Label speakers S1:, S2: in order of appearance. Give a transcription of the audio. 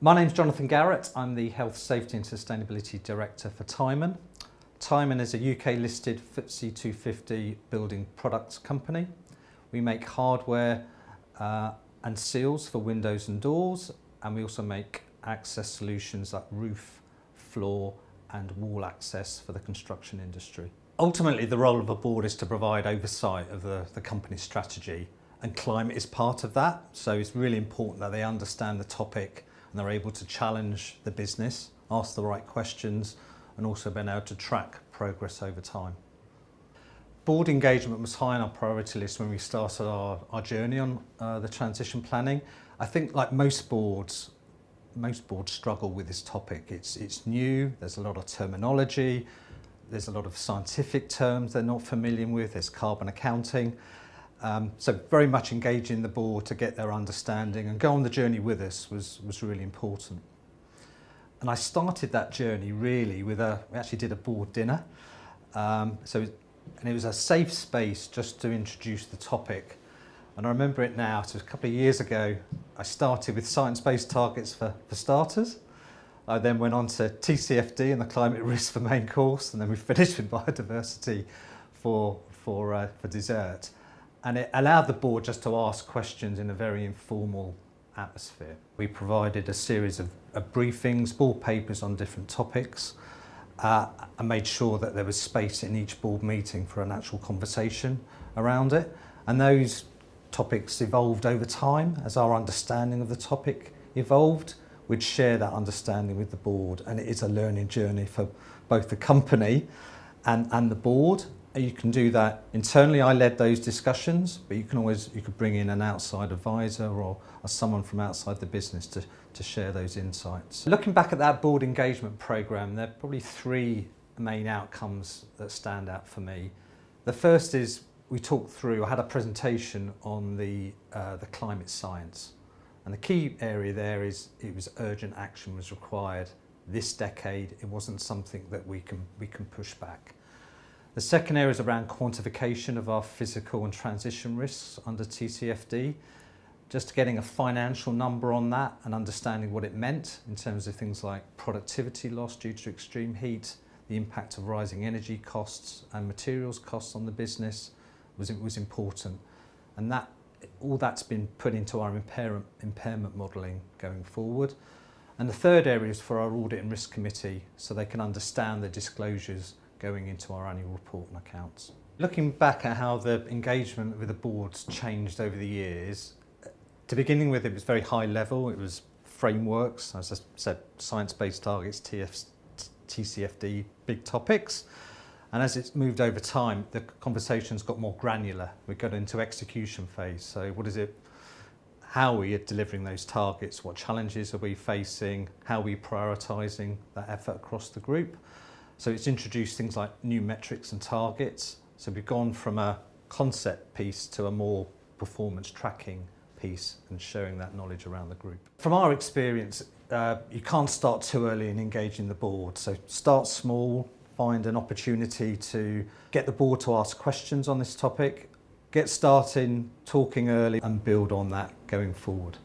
S1: My name's Jonathan Garrett. I'm the Health, Safety and Sustainability Director for Tyman. Tyman is a UK listed FTSE 250 building products company. We make hardware and seals for windows and doors, and we also make access solutions like roof, floor and wall access for the construction industry. Ultimately, the role of a board is to provide oversight of the company's strategy, and climate is part of that. So it's really important that they understand the topic and they're able to challenge the business, ask the right questions, and also been able to track progress over time. Board engagement was high on our priority list when we started our journey on the transition planning. I think like most boards struggle with this topic. It's new, there's a lot of terminology, there's a lot of scientific terms they're not familiar with, there's carbon accounting. So very much engaging the board to get their understanding and go on the journey with us was really important. And I started that journey really with we actually did a board dinner. And it was a safe space just to introduce the topic. And I remember it now, so a couple of years ago, I started with science-based targets for starters. I then went on to TCFD and the climate risk for main course, and then we finished with biodiversity for dessert. And it allowed the board just to ask questions in a very informal atmosphere. We provided a series of briefings, board papers on different topics, and made sure that there was space in each board meeting for an actual conversation around it. And those topics evolved over time as our understanding of the topic evolved. We'd share that understanding with the board, and it is a learning journey for both the company and the board. You can do that internally. I led those discussions, but you could bring in an outside advisor or someone from outside the business to share those insights. Looking back at that board engagement programme, there are probably three main outcomes that stand out for me. The first is I had a presentation on the climate science. And the key area there is it was urgent action was required this decade. It wasn't something that we can push back. The second area is around quantification of our physical and transition risks under TCFD. Just getting a financial number on that and understanding what it meant in terms of things like productivity loss due to extreme heat, the impact of rising energy costs and materials costs on the business was important. And all that's been put into our impairment modelling going forward. And the third area is for our audit and risk committee, so they can understand the disclosures going into our annual report and accounts. Looking back at how the engagement with the boards changed over the years, to beginning with it was very high level. It was frameworks, as I said, science-based targets, TCFD, big topics. And as it's moved over time, the conversations got more granular. We got into execution phase. So how are we delivering those targets? What challenges are we facing? How are we prioritising that effort across the group? So it's introduced things like new metrics and targets. So we've gone from a concept piece to a more performance tracking piece and sharing that knowledge around the group. From our experience, you can't start too early in engaging the board. So start small, find an opportunity to get the board to ask questions on this topic, get started talking early and build on that going forward.